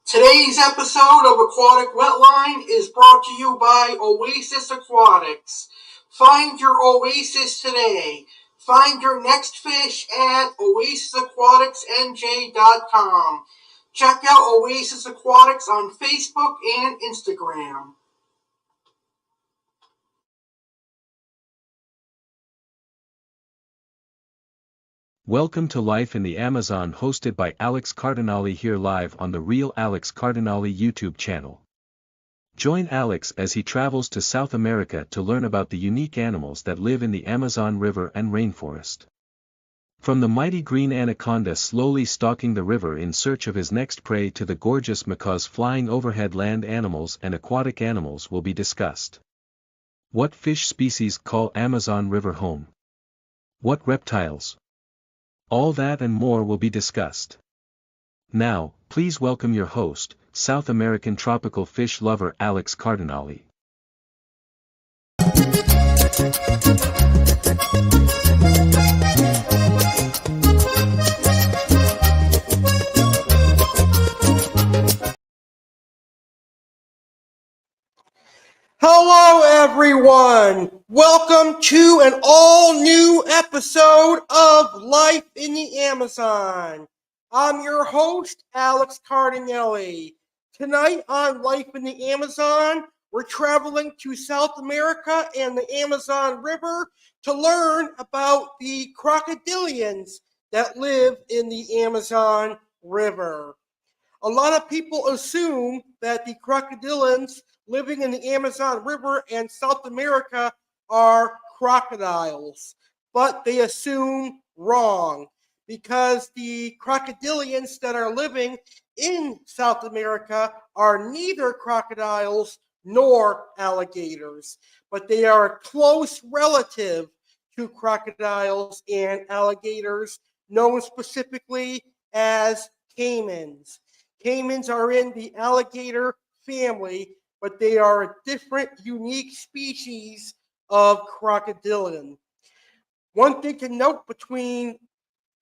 Today's episode of Aquatic Wetline is brought to you by Oasis Aquatics. Find your oasis today. Find your next fish at oasisaquaticsnj.com. Check out Oasis Aquatics on Facebook and Instagram. Welcome to Life in the Amazon, hosted by Alex Cardinale, here live on the Real Alex Cardinale YouTube channel. Join Alex as he travels to South America to learn about the unique animals that live in the Amazon River and rainforest. From the mighty green anaconda slowly stalking the river in search of his next prey to the gorgeous macaws flying overhead, land animals and aquatic animals will be discussed. What fish species call Amazon River home? What reptiles? All that and more will be discussed. Now, please welcome your host, South American tropical fish lover Alex Cardinale. Hello everyone! Welcome to an all-new episode of Life in the Amazon. I'm your host, Alex Cardinale. Tonight on Life in the Amazon, we're traveling to South America and the Amazon River to learn about the crocodilians that live in the Amazon River. A lot of people assume that the crocodilians living in the Amazon River and South America are crocodiles, but they assume wrong, because the crocodilians that are living in South America are neither crocodiles nor alligators, but they are a close relative to crocodiles and alligators, known specifically as caimans. Caimans are in the alligator family, but they are a different, unique species of crocodilian. One thing to note between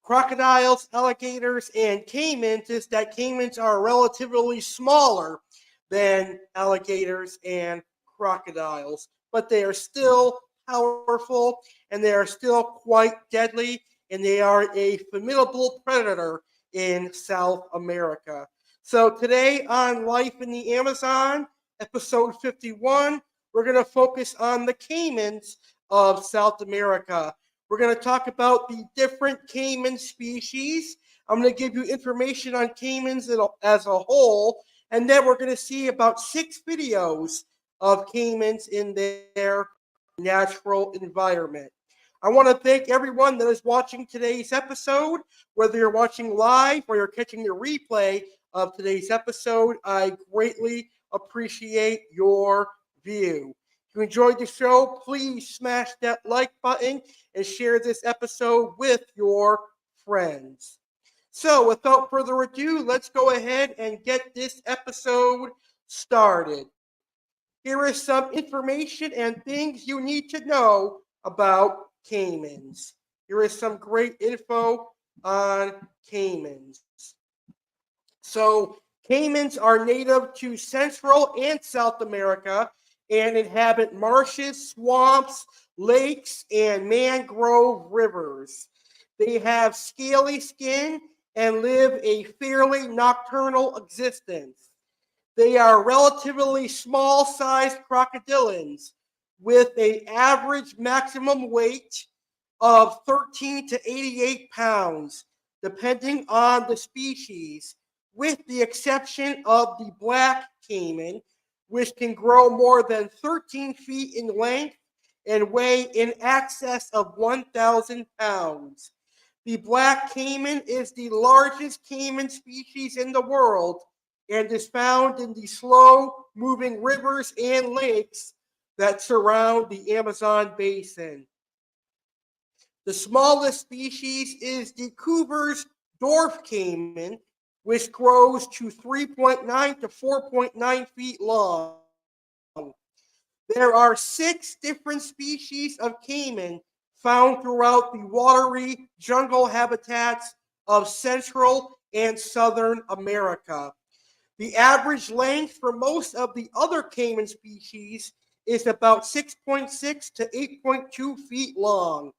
crocodiles, alligators, and caimans is that caimans are relatively smaller than alligators and crocodiles, but they are still powerful and they are still quite deadly, and they are a formidable predator in South America. So today on Life in the Amazon, episode 51, we're going to focus on the caimans of South America. We're going to talk about the different caiman species. I'm going to give you information on caimans as a whole, and then we're going to see about 6 videos of caimans in their natural environment. I want to thank everyone that is watching today's episode, whether you're watching live or you're catching the replay of today's episode. I greatly appreciate your view. If you enjoyed the show, please smash that like button and share this episode with your friends. So without further ado, let's go ahead and get this episode started. Here is some information and things you need to know about caimans. Here is some great info on caimans. So caimans are native to Central and South America and inhabit marshes, swamps, lakes, and mangrove rivers. They have scaly skin and live a fairly nocturnal existence. They are relatively small-sized crocodilians with an average maximum weight of 13 to 88 pounds, depending on the species, with the exception of the black caiman, which can grow more than 13 feet in length and weigh in excess of 1,000 pounds. The black caiman is the largest caiman species in the world and is found in the slow-moving rivers and lakes that surround the Amazon basin. The smallest species is the Cooper's dwarf caiman, which grows to 3.9 to 4.9 feet long. There are 6 different species of caiman found throughout the watery jungle habitats of Central and Southern America. The average length for most of the other caiman species is about 6.6 to 8.2 feet long.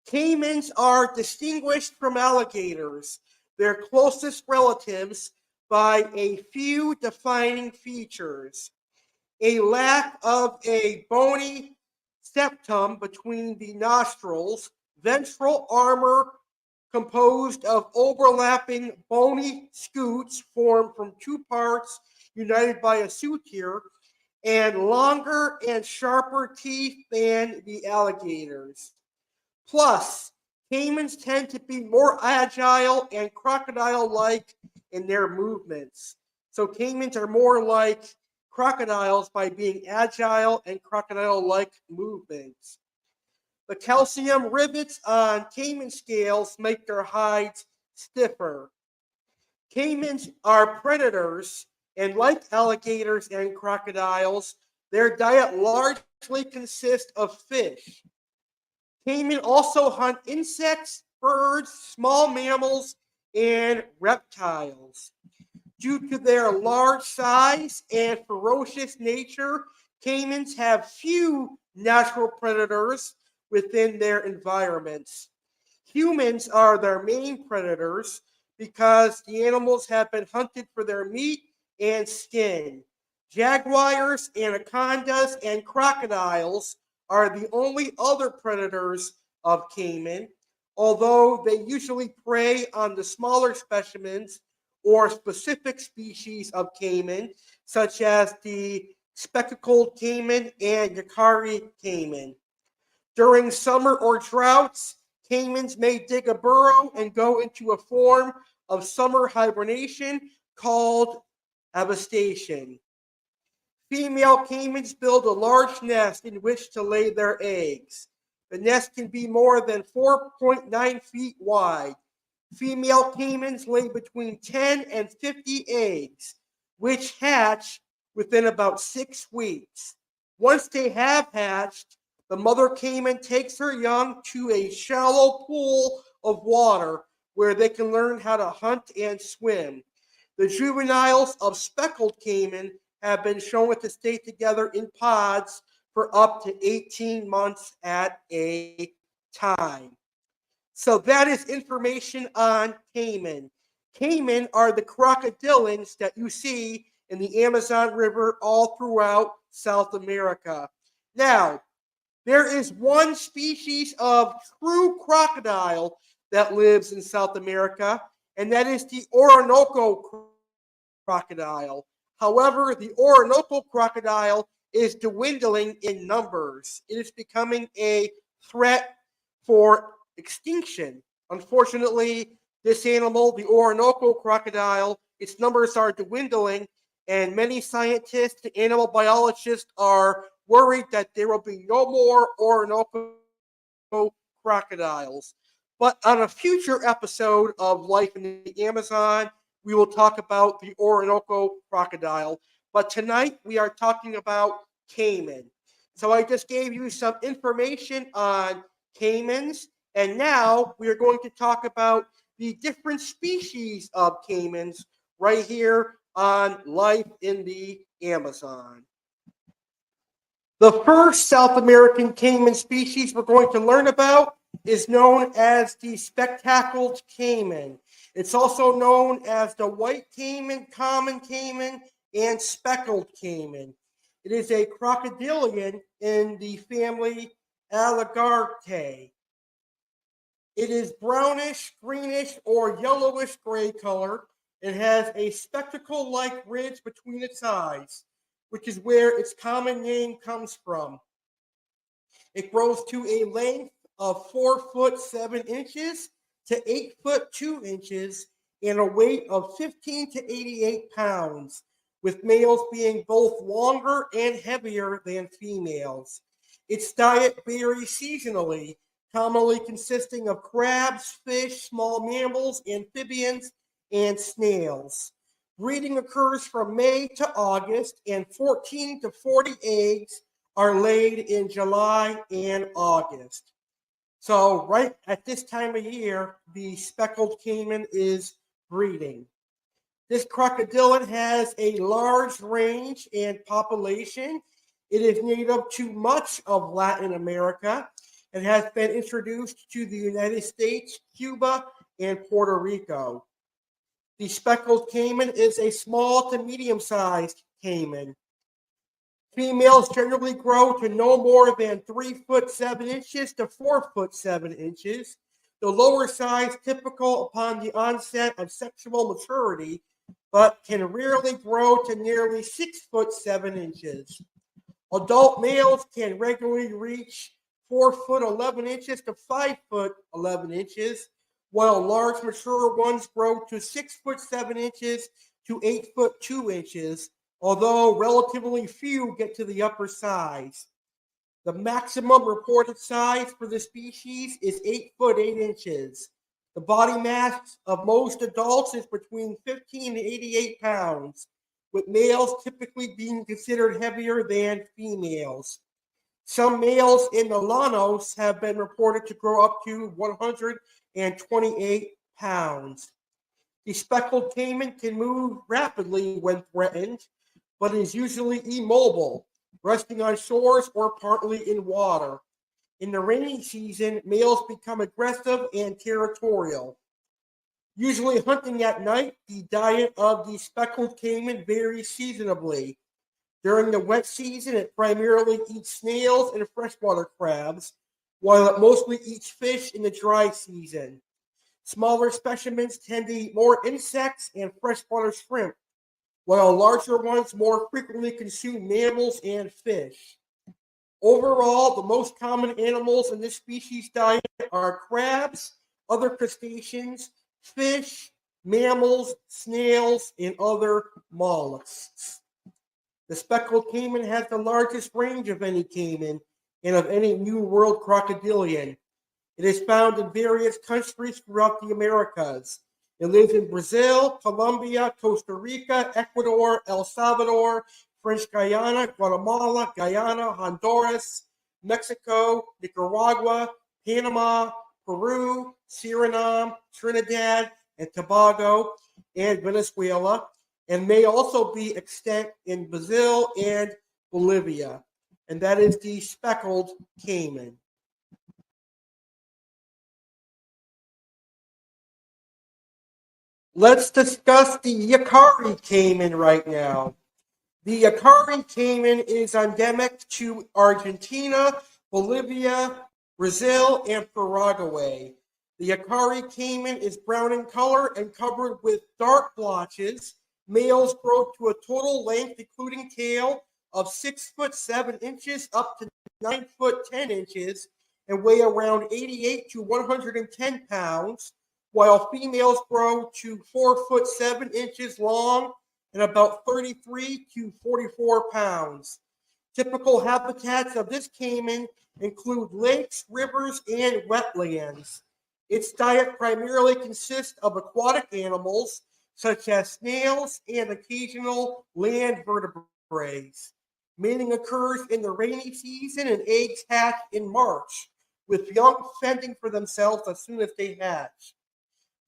Caimans are distinguished from alligators, their closest relatives, by a few defining features: a lack of a bony septum between the nostrils, ventral armor composed of overlapping bony scutes formed from two parts united by a suture, and longer and sharper teeth than the alligators. Plus, caimans tend to be more agile and crocodile-like in their movements. So caimans are more like crocodiles by being agile and crocodile-like movements. The calcium rivets on caiman scales make their hides stiffer. Caimans are predators, and like alligators and crocodiles, their diet largely consists of fish. Caiman also hunt insects, birds, small mammals, and reptiles. Due to their large size and ferocious nature, caimans have few natural predators within their environments. Humans are their main predators because the animals have been hunted for their meat and skin. Jaguars, anacondas, and crocodiles are the only other predators of caiman, although they usually prey on the smaller specimens or specific species of caiman, such as the spectacled caiman and Yakari caiman. During summer or droughts, caimans may dig a burrow and go into a form of summer hibernation called abstation. Female caimans build a large nest in which to lay their eggs. The nest can be more than 4.9 feet wide. Female caimans lay between 10 and 50 eggs, which hatch within about 6 weeks. Once they have hatched, the mother caiman takes her young to a shallow pool of water where they can learn how to hunt and swim. The juveniles of speckled caiman have been shown to stay together in pods for up to 18 months at a time. So that is information on caiman. Caiman are the crocodilians that you see in the Amazon River all throughout South America. Now, there is one species of true crocodile that lives in South America, and that is the Orinoco crocodile. However, the Orinoco crocodile is dwindling in numbers. It is becoming a threat for extinction. Unfortunately, this animal, the Orinoco crocodile, its numbers are dwindling, and many scientists and animal biologists are worried that there will be no more Orinoco crocodiles. But on a future episode of Life in the Amazon, we will talk about the Orinoco crocodile. But tonight we are talking about caiman. So I just gave you some information on caimans, and now we are going to talk about the different species of caimans right here on Life in the Amazon. The first South American caiman species we're going to learn about is known as the spectacled caiman. It's also known as the white caiman, common caiman, and speckled caiman. It is a crocodilian in the family Alligartae. It is brownish, greenish, or yellowish gray color. It has a spectacle-like ridge between its eyes, which is where its common name comes from. It grows to a length of 4 foot 7 inches to 8 foot 2 inches and a weight of 15 to 88 pounds, with males being both longer and heavier than females. Its diet varies seasonally, commonly consisting of crabs, fish, small mammals, amphibians, and snails. Breeding occurs from May to August, and 14 to 40 eggs are laid in July and August. So, right at this time of year, the speckled caiman is breeding. This crocodile has a large range and population. It is native to much of Latin America and has been introduced to the United States, Cuba, and Puerto Rico. The speckled caiman is a small to medium-sized caiman. Females generally grow to no more than 3 foot 7 inches to 4 foot 7 inches. The lower size typical upon the onset of sexual maturity, but can rarely grow to nearly 6 foot 7 inches. Adult males can regularly reach 4 foot 11 inches to 5 foot 11 inches, while large mature ones grow to 6 foot 7 inches to 8 foot 2 inches, although relatively few get to the upper size. The maximum reported size for the species is 8 foot 8 inches. The body mass of most adults is between 15 and 88 pounds, with males typically being considered heavier than females. Some males in the llanos have been reported to grow up to 128 pounds. The speckled caiman can move rapidly when threatened, but is usually immobile, resting on shores or partly in water. In the rainy season, males become aggressive and territorial. Usually hunting at night, the diet of the speckled caiman varies seasonably. During the wet season, it primarily eats snails and freshwater crabs, while it mostly eats fish in the dry season. Smaller specimens tend to eat more insects and freshwater shrimp, while larger ones more frequently consume mammals and fish. Overall, the most common animals in this species diet are crabs, other crustaceans, fish, mammals, snails, and other mollusks. The speckled caiman has the largest range of any caiman and of any New World crocodilian. It is found in various countries throughout the Americas. It lives in Brazil, Colombia, Costa Rica, Ecuador, El Salvador, French Guiana, Guatemala, Guyana, Honduras, Mexico, Nicaragua, Panama, Peru, Suriname, Trinidad and Tobago, and Venezuela, and may also be extant in Brazil and Bolivia. And that is the speckled caiman. Let's discuss the Yakari caiman right now. The Yakari caiman is endemic to Argentina, Bolivia, Brazil, and Paraguay. The Yakari caiman is brown in color and covered with dark blotches. Males grow to a total length, including tail, of 6 foot 7 inches up to 9 foot 10 inches and weigh around 88 to 110 pounds, while females grow to 4 foot 7 inches long and about 33 to 44 pounds. Typical habitats of this caiman include lakes, rivers, and wetlands. Its diet primarily consists of aquatic animals such as snails and occasional land vertebrates. Mating occurs in the rainy season and eggs hatch in March, with young fending for themselves as soon as they hatch.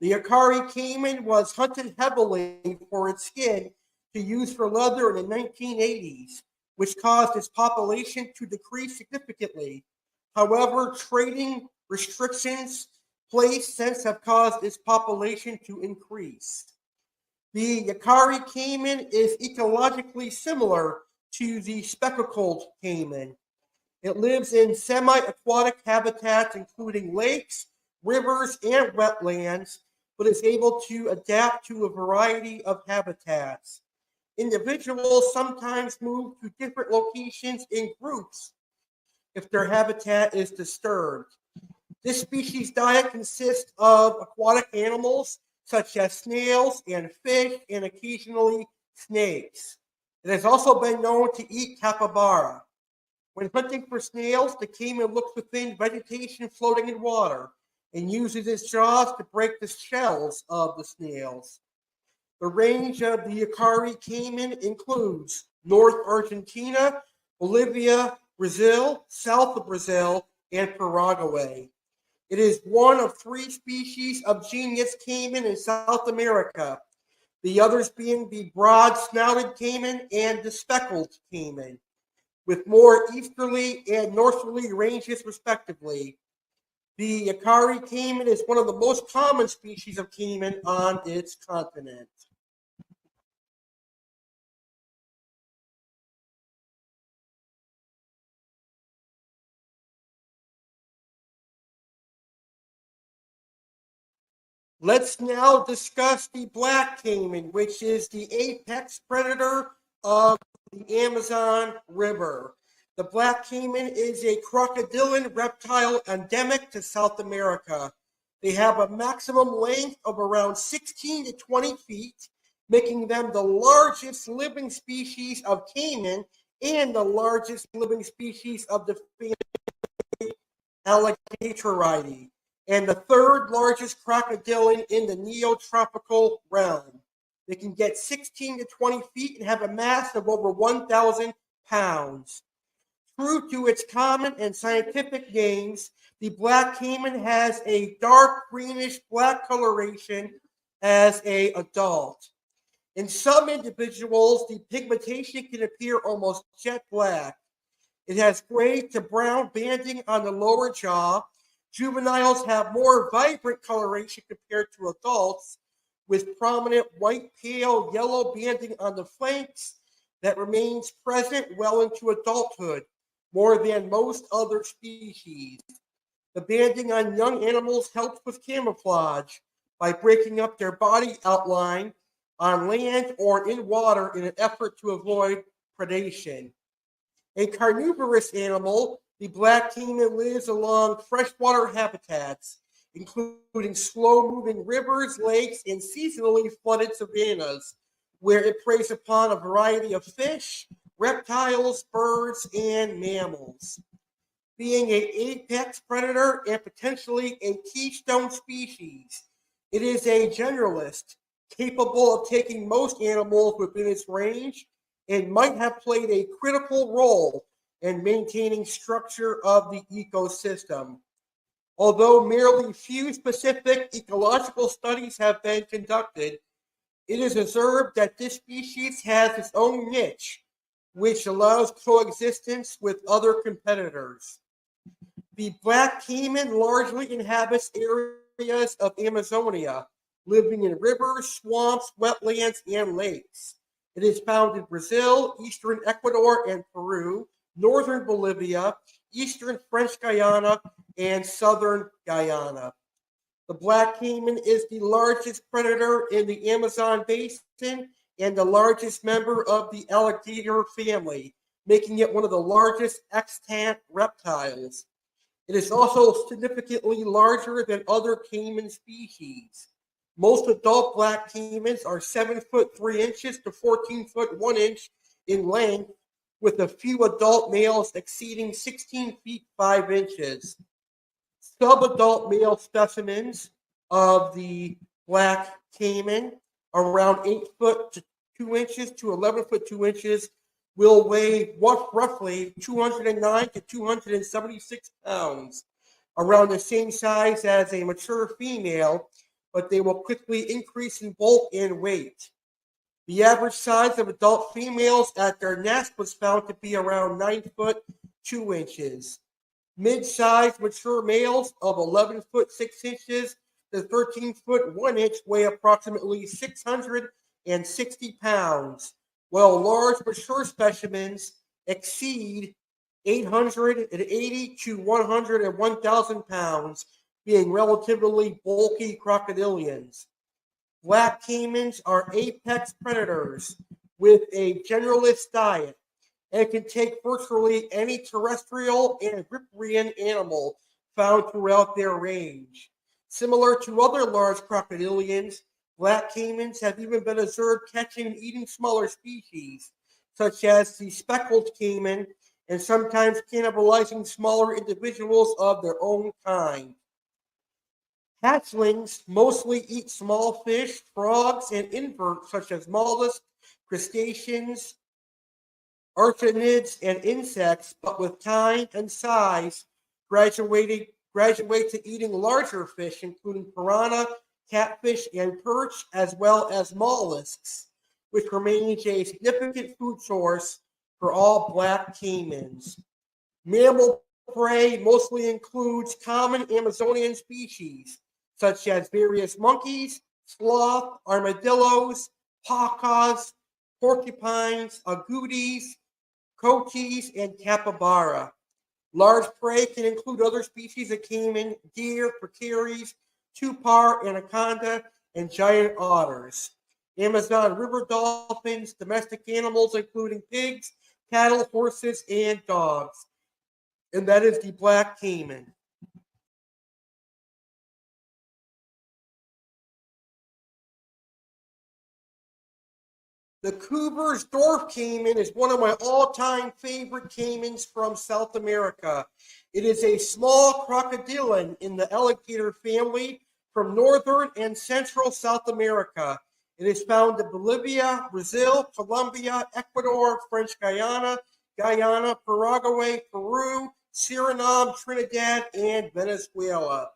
The Yakari caiman was hunted heavily for its skin to use for leather in the 1980s, which caused its population to decrease significantly. However, trading restrictions placed since have caused its population to increase. The Yakari caiman is ecologically similar to the speckled caiman. It lives in semi-aquatic habitats including lakes, rivers, and wetlands, but is able to adapt to a variety of habitats. Individuals sometimes move to different locations in groups if their habitat is disturbed. This species diet consists of aquatic animals such as snails and fish and occasionally snakes. It has also been known to eat capybara. When hunting for snails, the caiman looks within vegetation floating in water and uses its jaws to break the shells of the snails. The range of the Yakari caiman includes North Argentina, Bolivia, Brazil, south of Brazil, and Paraguay. It is one of 3 species of genus caiman in South America. The others being the broad-snouted caiman and the speckled caiman, with more easterly and northerly ranges respectively. The Yaqui caiman is one of the most common species of caiman on its continent. Let's now discuss the black caiman, which is the apex predator of the Amazon River. The black caiman is a crocodilian reptile endemic to South America. They have a maximum length of around 16 to 20 feet, making them the largest living species of caiman and the largest living species of the family Alligatoridae, and the third largest crocodilian in the neotropical realm. They can get 16 to 20 feet and have a mass of over 1,000 pounds. True to its common and scientific names, the black caiman has a dark greenish black coloration as an adult. In some individuals, the pigmentation can appear almost jet black. It has gray to brown banding on the lower jaw. Juveniles have more vibrant coloration compared to adults, with prominent white, pale, yellow banding on the flanks that remains present well into adulthood, more than most other species. The banding on young animals helps with camouflage by breaking up their body outline on land or in water in an effort to avoid predation. A carnivorous animal, the black caiman lives along freshwater habitats, including slow-moving rivers, lakes, and seasonally flooded savannas, where it preys upon a variety of fish, reptiles, birds, and mammals. Being an apex predator and potentially a keystone species, it is a generalist, capable of taking most animals within its range, and might have played a critical role in maintaining structure of the ecosystem. Although merely few specific ecological studies have been conducted, it is observed that this species has its own niche, which allows coexistence with other competitors. The black caiman largely inhabits areas of Amazonia, living in rivers, swamps, wetlands, and lakes. It is found in Brazil, eastern Ecuador and Peru, northern Bolivia, eastern French Guiana, and southern Guyana. The black caiman is the largest predator in the Amazon basin and the largest member of the alligator family, making it one of the largest extant reptiles. It is also significantly larger than other caiman species. Most adult black caimans are 7 foot 3 inches to 14 foot 1 inch in length, with a few adult males exceeding 16 feet 5 inches. Subadult male specimens of the black caiman, around 8 foot 2 inches to 11 foot 2 inches, will weigh roughly 209 to 276 pounds, around the same size as a mature female, but they will quickly increase in bulk and weight. The average size of adult females at their nest was found to be around 9 foot 2 inches. Mid-sized mature males of 11 foot 6 inches to 13 foot 1 inch weigh approximately 660 pounds, while large mature specimens exceed 880 to 101,000 pounds, being relatively bulky crocodilians. Black caimans are apex predators with a generalist diet and can take virtually any terrestrial and riparian animal found throughout their range. Similar to other large crocodilians, black caimans have even been observed catching and eating smaller species, such as the speckled caiman, and sometimes cannibalizing smaller individuals of their own kind. Hatchlings mostly eat small fish, frogs, and inverts such as mollusks, crustaceans, arachnids, and insects, but with time and size graduate to eating larger fish, including piranha, catfish, and perch, as well as mollusks, which remains a significant food source for all black caimans. Mammal prey mostly includes common Amazonian species, such as various monkeys, sloth, armadillos, pacas, porcupines, agoutis, coatis, and capybara. Large prey can include other species of caiman, deer, pecaries, tupar, anaconda, and giant otters. Amazon river dolphins, domestic animals including pigs, cattle, horses, and dogs. And that is the black caiman. The Cooper's dwarf caiman is one of my all-time favorite caimans from South America. It is a small crocodilian in the alligator family from northern and central South America. It is found in Bolivia, Brazil, Colombia, Ecuador, French Guyana, Paraguay, Peru, Suriname, Trinidad, and Venezuela.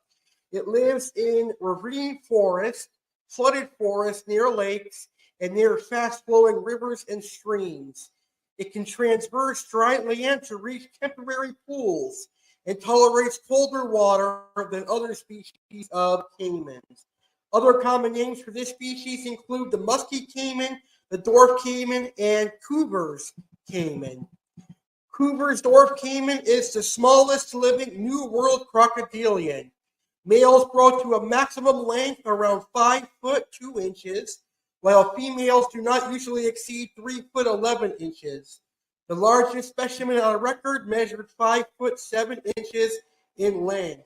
It lives in riverine forest, flooded forest near lakes, and near fast-flowing rivers and streams. It can traverse dry land to reach temporary pools and tolerates colder water than other species of caimans. Other common names for this species include the musky caiman, the dwarf caiman, and Cooper's caiman. Cooper's dwarf caiman is the smallest living New World crocodilian. Males grow to a maximum length around 5 foot 2 inches, while females do not usually exceed 3 foot 11 inches. The largest specimen on record measured 5 foot 7 inches in length.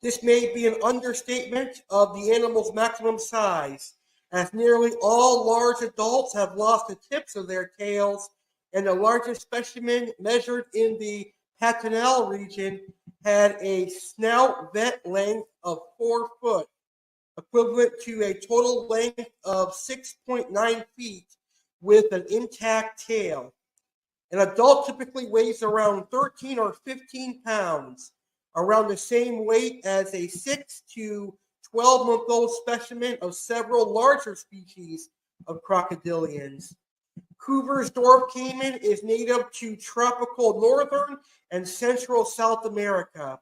This may be an understatement of the animal's maximum size, as nearly all large adults have lost the tips of their tails, and the largest specimen measured in the Patinal region had a snout vent length of 4 foot, equivalent to a total length of 6.9 feet with an intact tail. An adult typically weighs around 13 or 15 pounds, around the same weight as a 6 to 12-month-old specimen of several larger species of crocodilians. Cooper's dwarf caiman is native to tropical northern and central South America.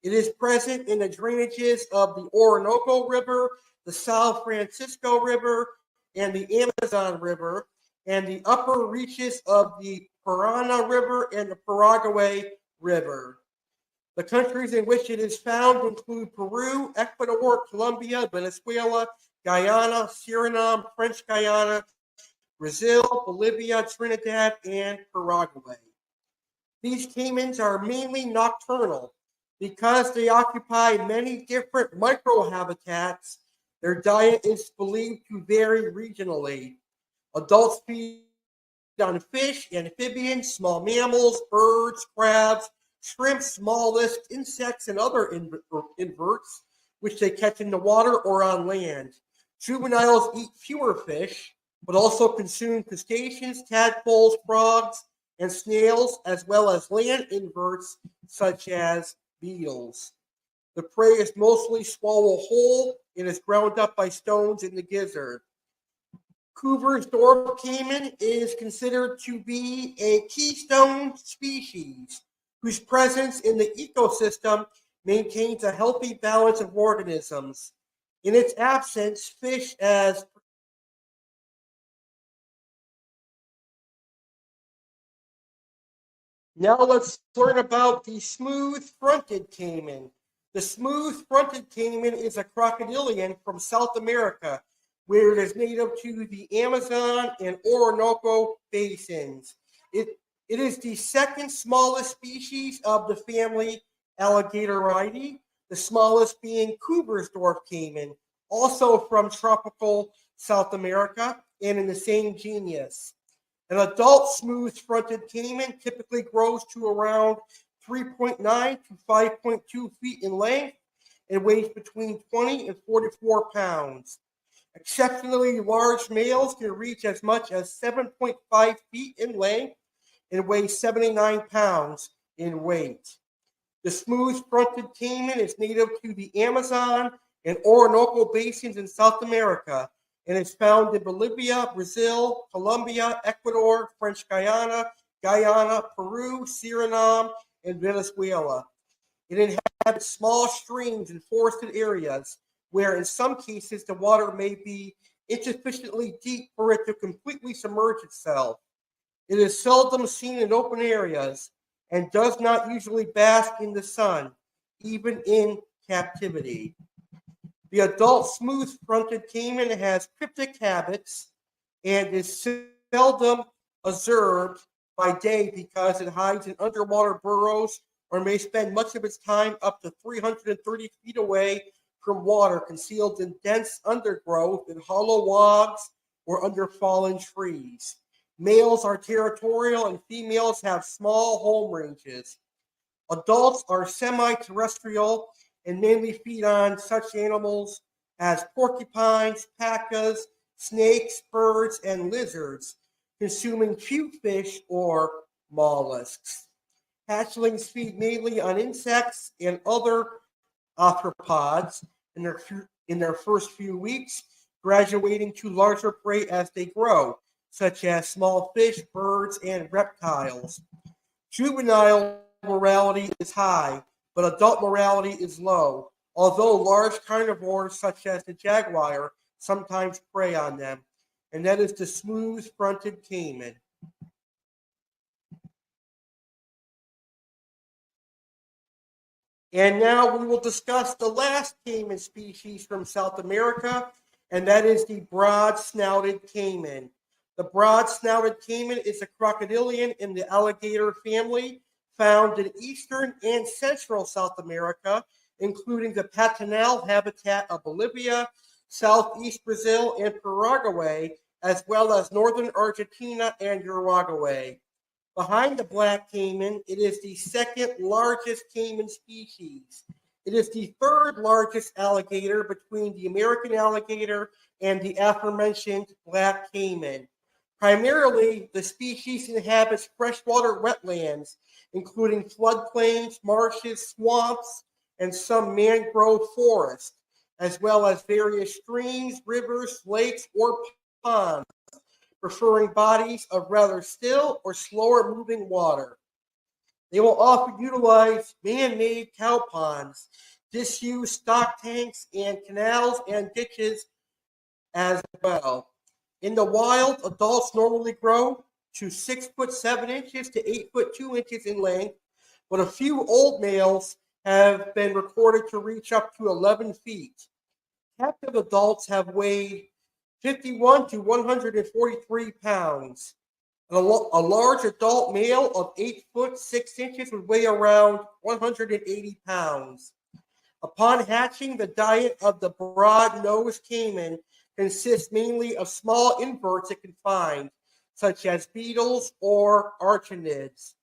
It is present in the drainages of the Orinoco River, the São Francisco River, and the Amazon River, and the upper reaches of the Parana River and the Paraguay River. The countries in which it is found include Peru, Ecuador, Colombia, Venezuela, Guyana, Suriname, French Guyana, Brazil, Bolivia, Trinidad, and Paraguay. These caimans are mainly nocturnal. Because they occupy many different microhabitats, their diet is believed to vary regionally. Adults feed on fish, amphibians, small mammals, birds, crabs, shrimps, mollusks, insects, and other inverts, which they catch in the water or on land. Juveniles eat fewer fish, but also consume crustaceans, tadpoles, frogs, and snails, as well as land inverts such as beetles. The prey is mostly swallowed whole and is ground up by stones in the gizzard. Cooper's dwarf caiman is considered to be a keystone species whose presence in the ecosystem maintains a healthy balance of organisms. In its absence, fish as Now let's learn about the smooth-fronted caiman. The smooth-fronted caiman is a crocodilian from South America, where it is native to the Amazon and Orinoco basins. It is the second smallest species of the family Alligatoridae, the smallest being Cooper's dwarf caiman, also from tropical South America and in the same genus. An adult smooth-fronted caiman typically grows to around 3.9 to 5.2 feet in length and weighs between 20 and 44 pounds. Exceptionally large males can reach as much as 7.5 feet in length and weigh 79 pounds in weight. The smooth-fronted caiman is native to the Amazon and Orinoco basins in South America, and is found in Bolivia, Brazil, Colombia, Ecuador, French Guiana, Guyana, Peru, Suriname, and Venezuela. It inhabits small streams and forested areas where, in some cases, the water may be insufficiently deep for it to completely submerge itself. It is seldom seen in open areas and does not usually bask in the sun, even in captivity. The adult smooth-fronted caiman has cryptic habits and is seldom observed by day because it hides in underwater burrows or may spend much of its time up to 330 feet away from water, concealed in dense undergrowth in hollow logs or under fallen trees. Males are territorial and females have small home ranges. Adults are semi-terrestrial and mainly feed on such animals as porcupines, pacas, snakes, birds, and lizards, consuming few fish or mollusks. Hatchlings feed mainly on insects and other arthropods in their first few weeks, graduating to larger prey as they grow, such as small fish, birds, and reptiles. Juvenile mortality is high, but adult mortality is low, although large carnivores such as the jaguar sometimes prey on them, and that is the smooth-fronted caiman. And now we will discuss the last caiman species from South America, and that is the broad-snouted caiman. The broad-snouted caiman is a crocodilian in the alligator family, found in eastern and central South America, including the Pantanal habitat of Bolivia, southeast Brazil, and Paraguay, as well as northern Argentina and Uruguay. Behind the black caiman, it is the second largest caiman species. It is the third largest alligator between the American alligator and the aforementioned black caiman. Primarily, the species inhabits freshwater wetlands, including floodplains, marshes, swamps, and some mangrove forests, as well as various streams, rivers, lakes, or ponds, preferring bodies of rather still or slower moving water. They will often utilize man-made cow ponds, disused stock tanks, and canals and ditches as well. In the wild, adults normally grow to 6 foot 7 inches to 8 foot 2 inches in length, but a few old males have been recorded to reach up to 11 feet. Captive adults have weighed 51 to 143 pounds. A large adult male of 8 foot 6 inches would weigh around 180 pounds. Upon hatching, the diet of the broad-nosed caiman consists mainly of small inverts it can find, such as beetles or arachnids.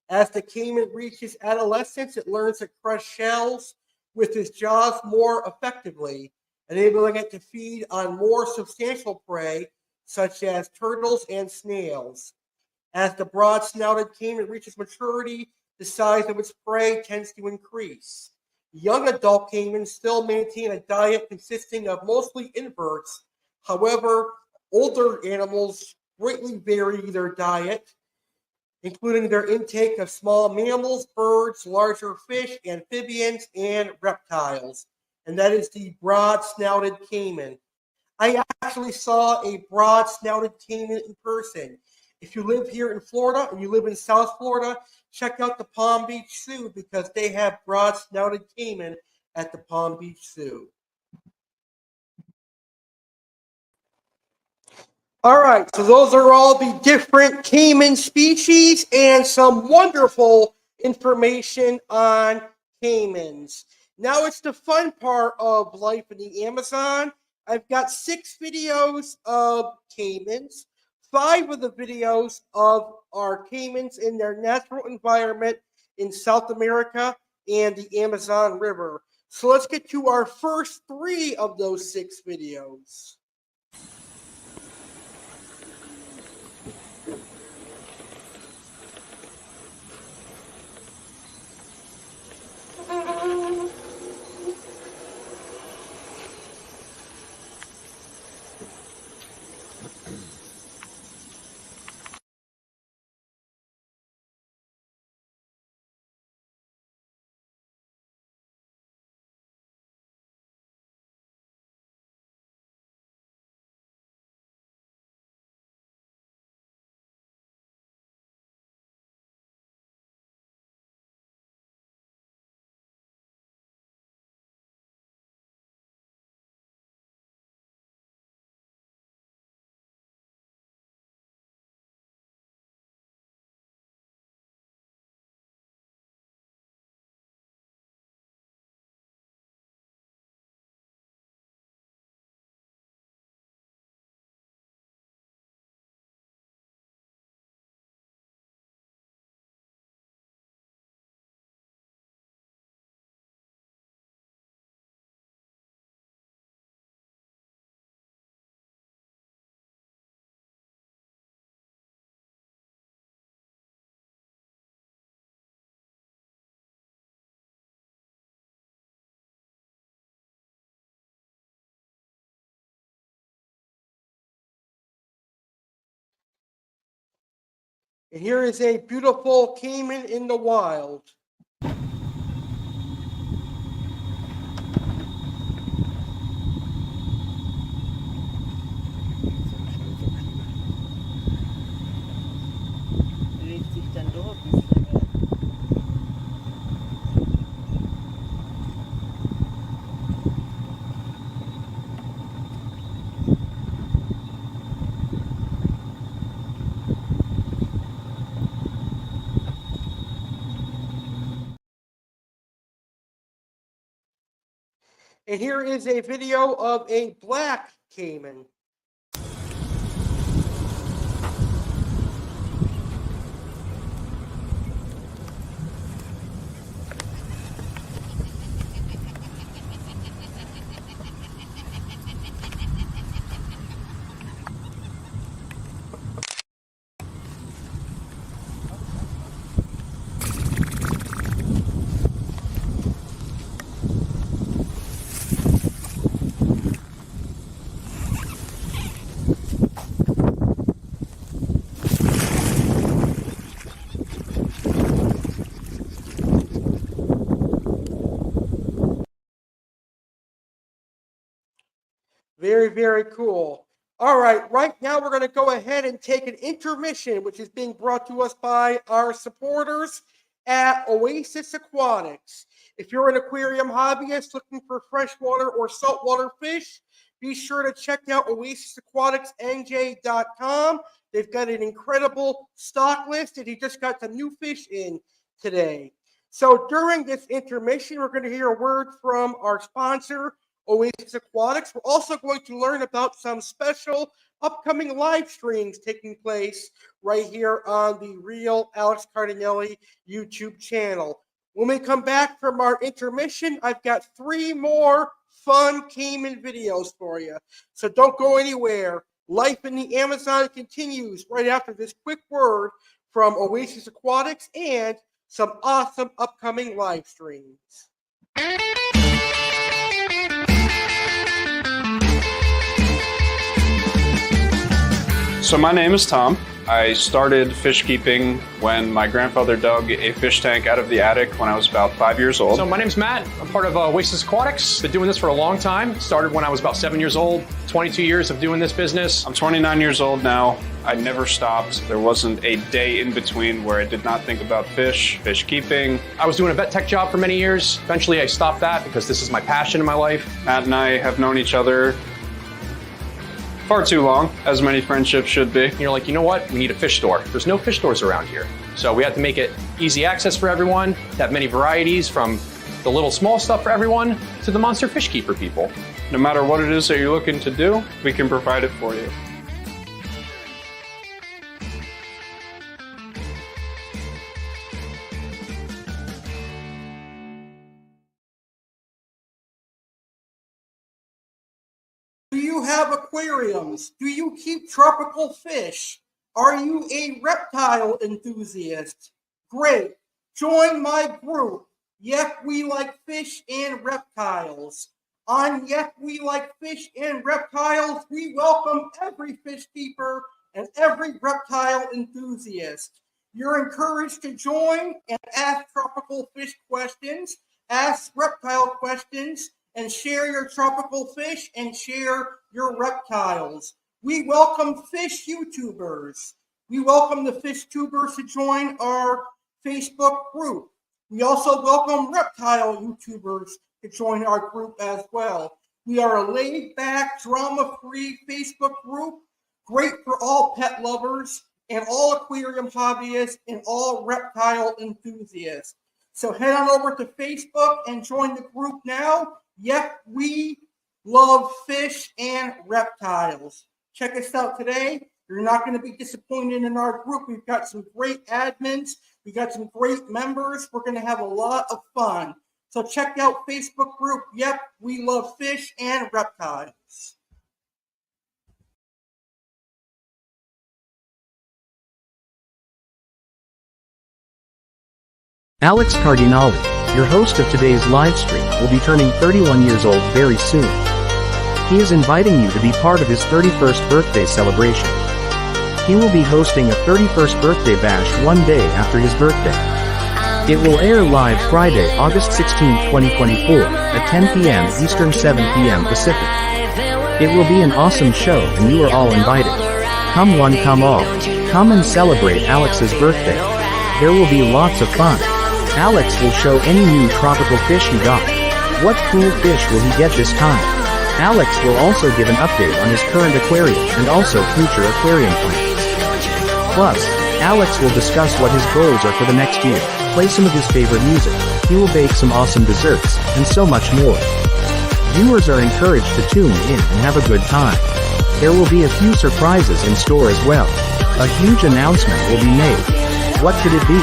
As the caiman reaches adolescence, it learns to crush shells with its jaws more effectively, enabling it to feed on more substantial prey, such as turtles and snails. As the broad-snouted caiman reaches maturity, the size of its prey tends to increase. Young adult caimans still maintain a diet consisting of mostly inverts. However, older animals greatly vary their diet, including their intake of small mammals, birds, larger fish, amphibians, and reptiles. And that is the broad-snouted caiman. I actually saw a broad-snouted caiman in person. If you live here in Florida and you live in South Florida, check out the Palm Beach Zoo because they have broad-snouted caiman at the Palm Beach Zoo. All right, so those are all the different caiman species and some wonderful information on caimans. Now it's the fun part of life in the Amazon. I've got 6 videos of caimans. 5 of the videos of our caimans in their natural environment in South America and the Amazon River. So let's get to our first 3 of those 6 videos. And here is a beautiful caiman in the wild. Bewegt sich dann doch ein bisschen. And here is a video of a black caiman. Very, very cool. All right now we're going to go ahead and take an intermission, which is being brought to us by our supporters at Oasis Aquatics. If you're an aquarium hobbyist looking for freshwater or saltwater fish, be sure to check out oasisaquaticsnj.com. They've got an incredible stock list, and he just got some new fish in today. So during this intermission, we're going to hear a word from our sponsor, Oasis Aquatics. We're also going to learn about some special upcoming live streams taking place right here on the Real Alex Cardinale YouTube channel. When we come back from our intermission, I've got 3 more fun caiman videos for you. So don't go anywhere. Life in the Amazon continues right after this quick word from Oasis Aquatics and some awesome upcoming live streams. So my name is Tom. I started fish keeping when my grandfather dug a fish tank out of the attic when I was about 5 years old. So my name's Matt. I'm part of Oasis Aquatics. Been doing this for a long time. Started when I was about 7 years old. 22 years of doing this business. I'm 29 years old now. I never stopped. There wasn't a day in between where I did not think about fish keeping. I was doing a vet tech job for many years. Eventually I stopped that because this is my passion in my life. Matt and I have known each other far too long, as many friendships should be. And you're like, you know what? We need a fish store. There's no fish stores around here. So we had to make it easy access for everyone, to have many varieties from the little small stuff for everyone to the monster fish keeper people. No matter what it is that you're looking to do, we can provide it for you. Do you have aquariums? Do you keep tropical fish? Are you a reptile enthusiast? Great. Join my group, Yep, We Like Fish and Reptiles. On Yep, We Like Fish and Reptiles, we welcome every fish keeper and every reptile enthusiast. You're encouraged to join and ask tropical fish questions, ask reptile questions, and share your tropical fish and share your reptiles. We welcome fish YouTubers. We welcome the fish tubers to join our Facebook group. We also welcome reptile YouTubers to join our group as well. We are a laid-back, drama-free Facebook group, great for all pet lovers and all aquarium hobbyists and all reptile enthusiasts. So head on over to Facebook and join the group now. Yep, we love fish and reptiles. Check us out today. You're not going to be disappointed in our group. We've got some great admins. We got some great members. We're going to have a lot of fun. So check out Facebook group. Yep, we love fish and reptiles. Alex Cardinale, your host of today's live stream, will be turning 31 years old very soon. He is inviting you to be part of his 31st birthday celebration. He will be hosting a 31st birthday bash one day after his birthday. It will air live Friday, August 16, 2024, at 10 p.m. Eastern, 7 p.m. Pacific. It will be an awesome show and you are all invited. Come one, come all. Come and celebrate Alex's birthday. There will be lots of fun. Alex will show any new tropical fish he got. What cool fish will he get this time? Alex will also give an update on his current aquarium and also future aquarium plans. Plus, Alex will discuss what his goals are for the next year, play some of his favorite music, he will bake some awesome desserts, and so much more. Viewers are encouraged to tune in and have a good time. There will be a few surprises in store as well. A huge announcement will be made. What could it be?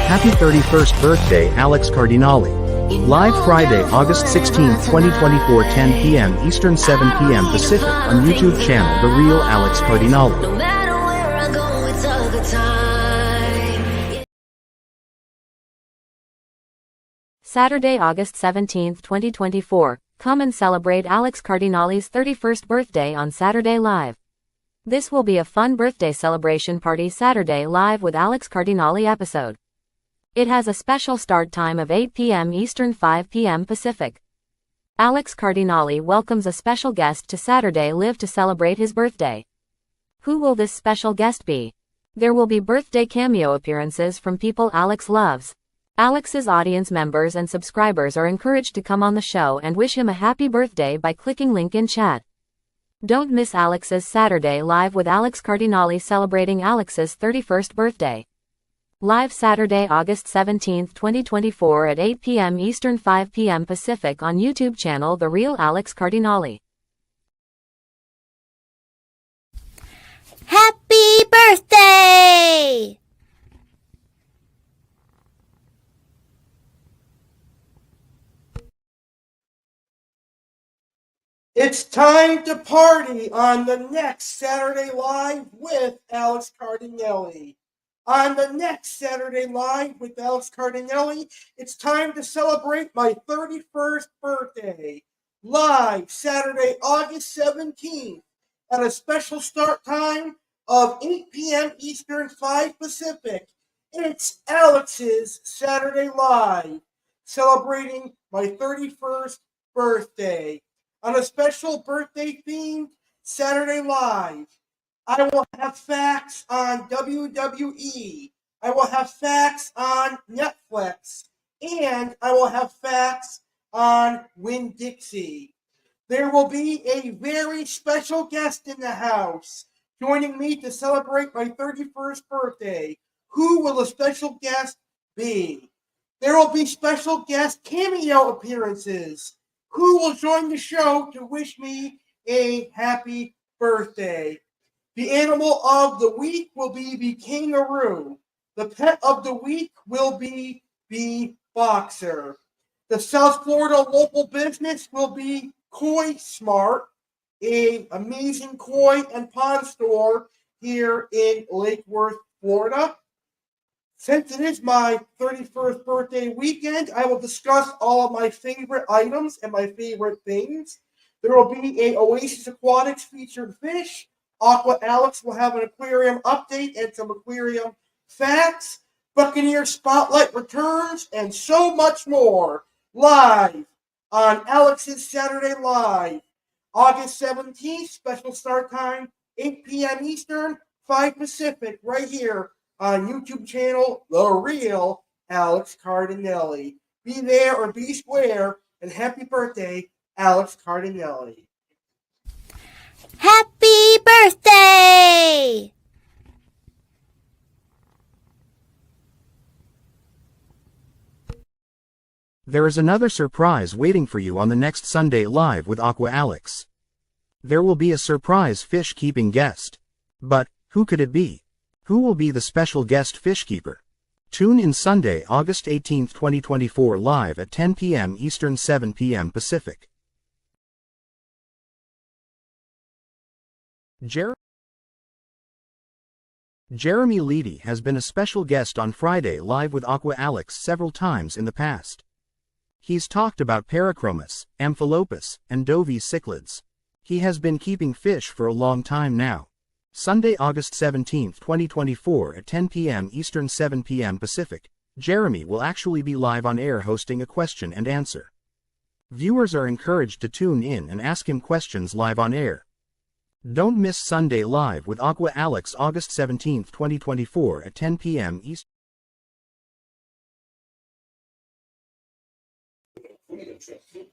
Happy 31st birthday, Alex Cardinale. Live Friday, August 16, 2024, 10 p.m. Eastern, 7 p.m. Pacific on YouTube channel The Real Alex Cardinale. Saturday, August 17, 2024. Come and celebrate Alex Cardinale's 31st birthday on Saturday Live. This will be a fun birthday celebration party Saturday Live with Alex Cardinale episode. It has a special start time of 8 p.m. Eastern, 5 p.m. Pacific. Alex Cardinale welcomes a special guest to Saturday Live to celebrate his birthday. Who will this special guest be? There will be birthday cameo appearances from people Alex loves. Alex's audience members and subscribers are encouraged to come on the show and wish him a happy birthday by clicking link in chat. Don't miss Alex's Saturday Live with Alex Cardinale celebrating Alex's 31st birthday. Live Saturday, August 17, 2024 at 8 p.m. Eastern, 5 p.m. Pacific on YouTube channel The Real Alex Cardinale. Happy birthday! It's time to party on the next Saturday Live with Alex Cardinale. On the next Saturday Live with Alex Cardinale, it's time to celebrate my 31st birthday. Live Saturday, August 17th at a special start time of 8 p.m. Eastern, 5 Pacific. It's Alex's Saturday Live, celebrating my 31st birthday. On a special birthday-themed Saturday Live, I will have facts on WWE, I will have facts on Netflix, and I will have facts on Winn-Dixie. There will be a very special guest in the house joining me to celebrate my 31st birthday. Who will the special guest be? There will be special guest cameo appearances. Who will join the show to wish me a happy birthday? The animal of the week will be the kangaroo. The pet of the week will be the boxer. The South Florida local business will be Koi Smart, an amazing koi and pond store here in Lake Worth, Florida. Since it is my 31st birthday weekend, I will discuss all of my favorite items and my favorite things. There will be a Oasis Aquatics featured fish. Aqua Alex will have an aquarium update and some aquarium facts. Buccaneer Spotlight returns and so much more. Live on Alex's Saturday Live. August 17th, special start time, 8 p.m. Eastern, 5 Pacific, right here on YouTube channel, The Real Alex Cardinale. Be there or be square, and happy birthday, Alex Cardinale. Happy birthday! There is another surprise waiting for you on the next Sunday Live with Aqua Alex. There will be a surprise fish keeping guest. But, who could it be? Who will be the special guest fish keeper? Tune in Sunday, August 18, 2024 live at 10 p.m. Eastern, 7 p.m. Pacific. Jeremy Leedy has been a special guest on Friday Live with Aqua Alex several times in the past. He's talked about Parachromis, Amphilopas, and Dovey cichlids. He has been keeping fish for a long time now. Sunday, August 17, 2024 at 10 p.m. Eastern, 7 p.m. Pacific, Jeremy will actually be live on air hosting a question and answer. Viewers are encouraged to tune in and ask him questions live on air. Don't miss Sunday Live with Aqua Alex, August 17, 2024 at 10 p.m. Eastern.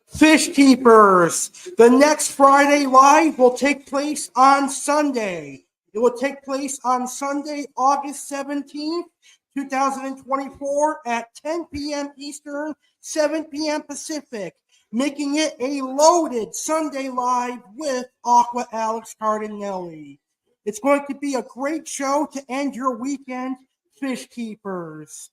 Fish Keepers, the next Friday Live will take place on Sunday. It will take place on Sunday, August 17th, 2024 at 10 p.m. Eastern, 7 p.m. Pacific, making it a loaded Sunday Live with Aqua Alex Cardinale. It's going to be a great show to end your weekend, Fish Keepers.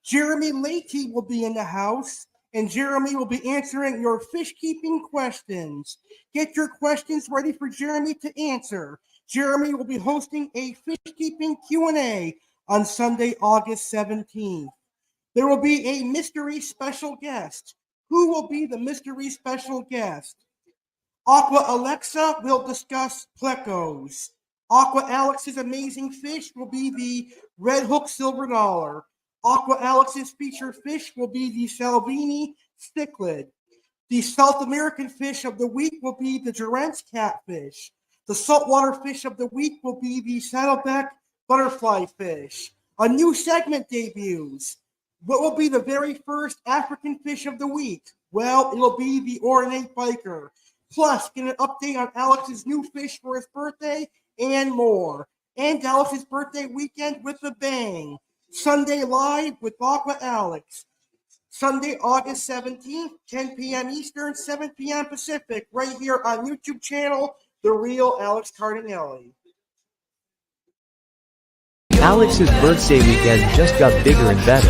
Jeremy Leahy will be in the house, and Jeremy will be answering your fish keeping questions. Get your questions ready for Jeremy to answer. Jeremy will be hosting a fish keeping Q&A on Sunday, August 17th. There will be a mystery special guest. Who will be the mystery special guest? Aqua Alexa will discuss plecos. Aqua Alex's amazing fish will be the red hook silver dollar. Aqua Alex's featured fish will be the Salvini cichlid. The South American fish of the week will be the Durant's catfish. The saltwater fish of the week will be the Saddleback butterfly fish. A new segment debuts. What will be the very first African fish of the week? Well, it'll be the ornate biker. Plus, get an update on Alex's new fish for his birthday and more. And Alex's birthday weekend with a bang. Sunday Live with Aqua Alex. Sunday, August 17th, 10 p.m. Eastern, 7 p.m. Pacific, right here on YouTube channel, The Real Alex Cardinale. Alex's birthday weekend just got bigger and better.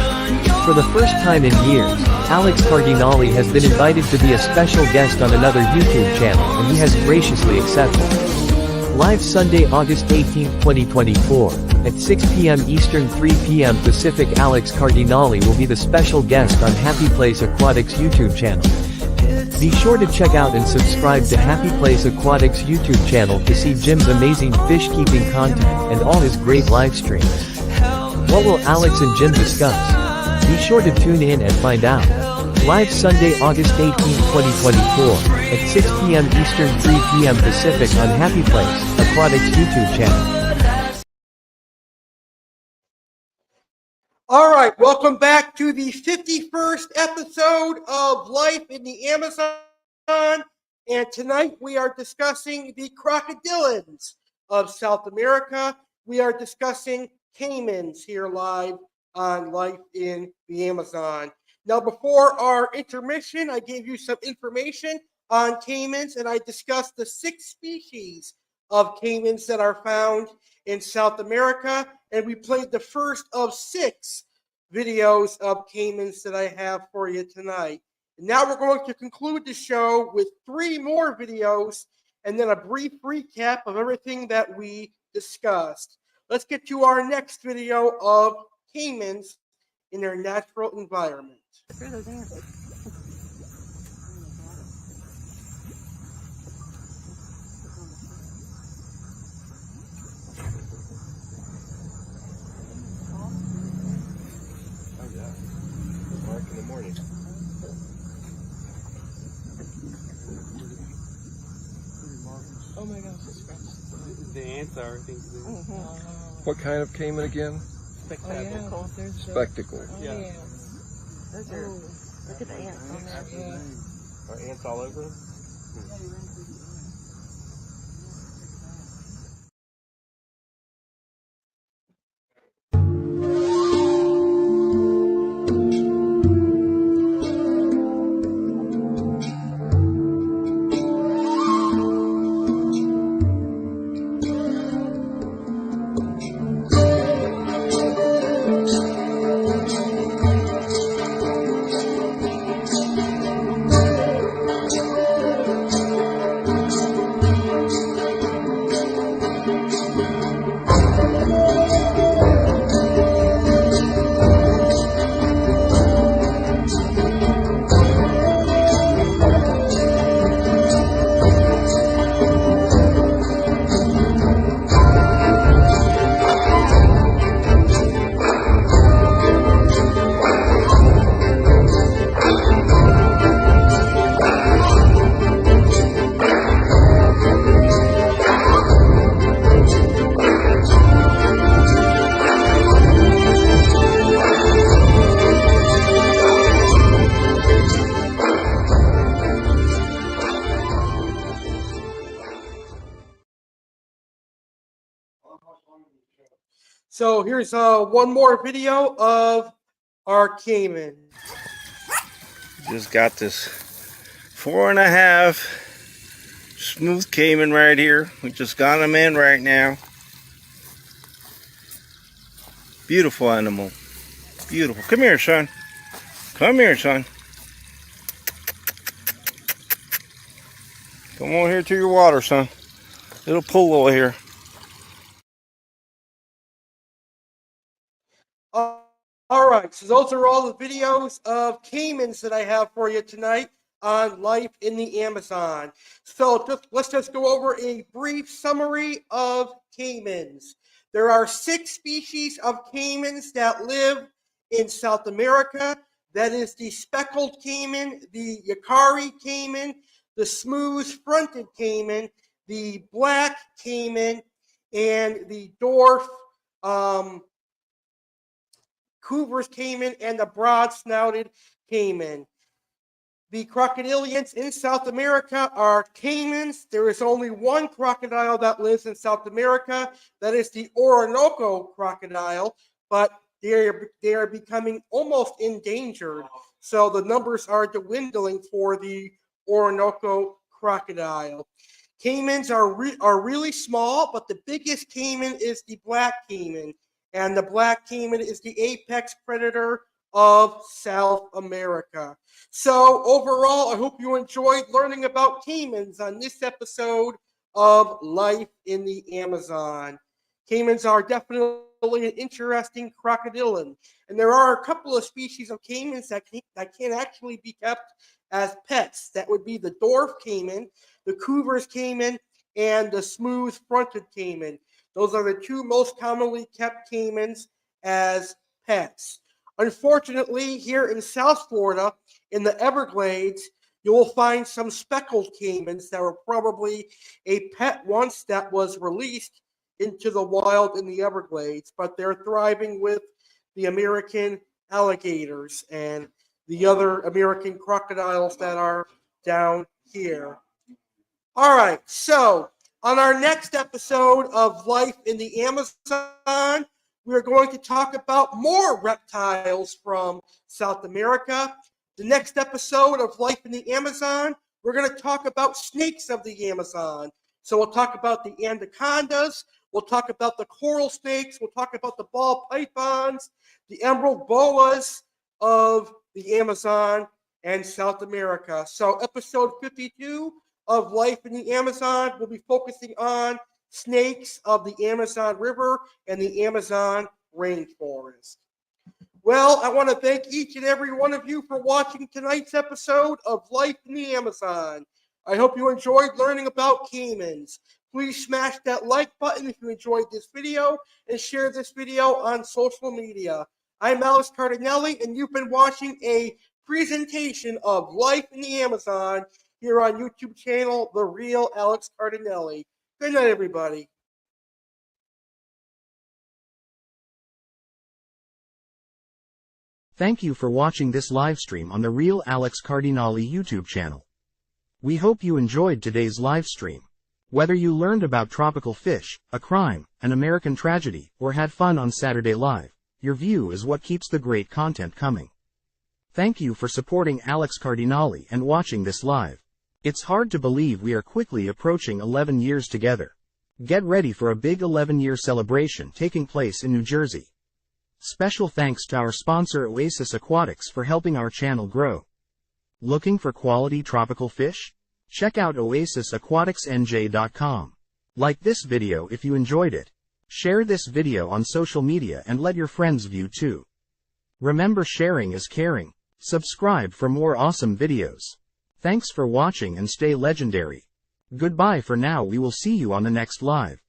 For the first time in years, Alex Cardinale has been invited to be a special guest on another YouTube channel, and he has graciously accepted. Live Sunday, August 18, 2024, at 6 p.m. Eastern, 3 p.m. Pacific, Alex Cardinale will be the special guest on Happy Place Aquatics YouTube channel. Be sure to check out and subscribe to Happy Place Aquatics YouTube channel to see Jim's amazing fish keeping content and all his great live streams. What will Alex and Jim discuss? Be sure to tune in and find out. Live Sunday, August 18, 2024, at 6 p.m. Eastern, 3 p.m. Pacific on Happy Place Aquatics YouTube channel. All right, welcome back to the 51st episode of Life in the Amazon. And tonight we are discussing the crocodilians of South America. We are discussing caimans here live on Life in the Amazon. Now, before our intermission, I gave you some information on caimans, and I discussed the 6 species of caimans that are found in South America, and we played the first of 6 videos of caimans that I have for you tonight. And now we're going to conclude the show with 3 more videos and then a brief recap of everything that we discussed. Let's get to our next video of caimans in their natural environment. In the morning. Oh my gosh, the ants are everything. What kind of caiman again? Spectacle. Oh, yeah. Spectacle. Oh, yeah. Those are, look at the ants on there. Yeah. Are ants all over them? So here's one more video of our caiman. Just got this 4.5 smooth caiman right here. We just got him in right now. Beautiful animal. Beautiful. Come here, son. Come here, son. Come on here to your water, son. Little pool over here. All right, so those are all the videos of caimans that I have for you tonight on life in the Amazon. So let's just go over a brief summary of caimans. There are 6 species of caimans that live in South America. That is the speckled caiman, the Yacari caiman, the smooth-fronted caiman, the black caiman, and the dwarf Cooper's caiman, and the broad-snouted caiman. The crocodilians in South America are caimans. There is only one crocodile that lives in South America. That is the Orinoco crocodile, but they are becoming almost endangered. So the numbers are dwindling for the Orinoco crocodile. Caimans are really small, but the biggest caiman is the black caiman. And the black caiman is the apex predator of South America. So overall, I hope you enjoyed learning about caimans on this episode of Life in the Amazon. Caimans are definitely an interesting crocodilian. And there are a couple of species of caimans that can actually be kept as pets. That would be the dwarf caiman, the Cooper's caiman, and the smooth-fronted caiman. Those are the 2 most commonly kept caimans as pets. Unfortunately, here in South Florida, in the Everglades, you will find some speckled caimans that were probably a pet once that was released into the wild in the Everglades, but they're thriving with the American alligators and the other American crocodiles that are down here. All right, so on our next episode of Life in the Amazon, we're going to talk about more reptiles from South America. The next episode of Life in the Amazon, we're going to talk about snakes of the Amazon. So we'll talk about the anacondas, we'll talk about the coral snakes, we'll talk about the ball pythons, the emerald boas of the Amazon and South America. So episode 52 of Life in the Amazon will be focusing on snakes of the Amazon River and the Amazon rainforest. Well, I want to thank each and every one of you for watching tonight's episode of Life in the Amazon. I hope you enjoyed learning about caimans. Please smash that like button if you enjoyed this video and share this video on social media. I'm Alex Cardinale, and you've been watching a presentation of Life in the Amazon here on YouTube channel, The Real Alex Cardinale. Good night, everybody. Thank you for watching this live stream on The Real Alex Cardinale YouTube channel. We hope you enjoyed today's live stream. Whether you learned about tropical fish, a crime, an American tragedy, or had fun on Saturday Live, your view is what keeps the great content coming. Thank you for supporting Alex Cardinale and watching this live. It's hard to believe we are quickly approaching 11 years together. Get ready for a big 11-year celebration taking place in New Jersey. Special thanks to our sponsor Oasis Aquatics for helping our channel grow. Looking for quality tropical fish? Check out oasisaquaticsnj.com. Like this video if you enjoyed it. Share this video on social media and let your friends view too. Remember, sharing is caring. Subscribe for more awesome videos. Thanks for watching and stay legendary. Goodbye for now. We will see you on the next live.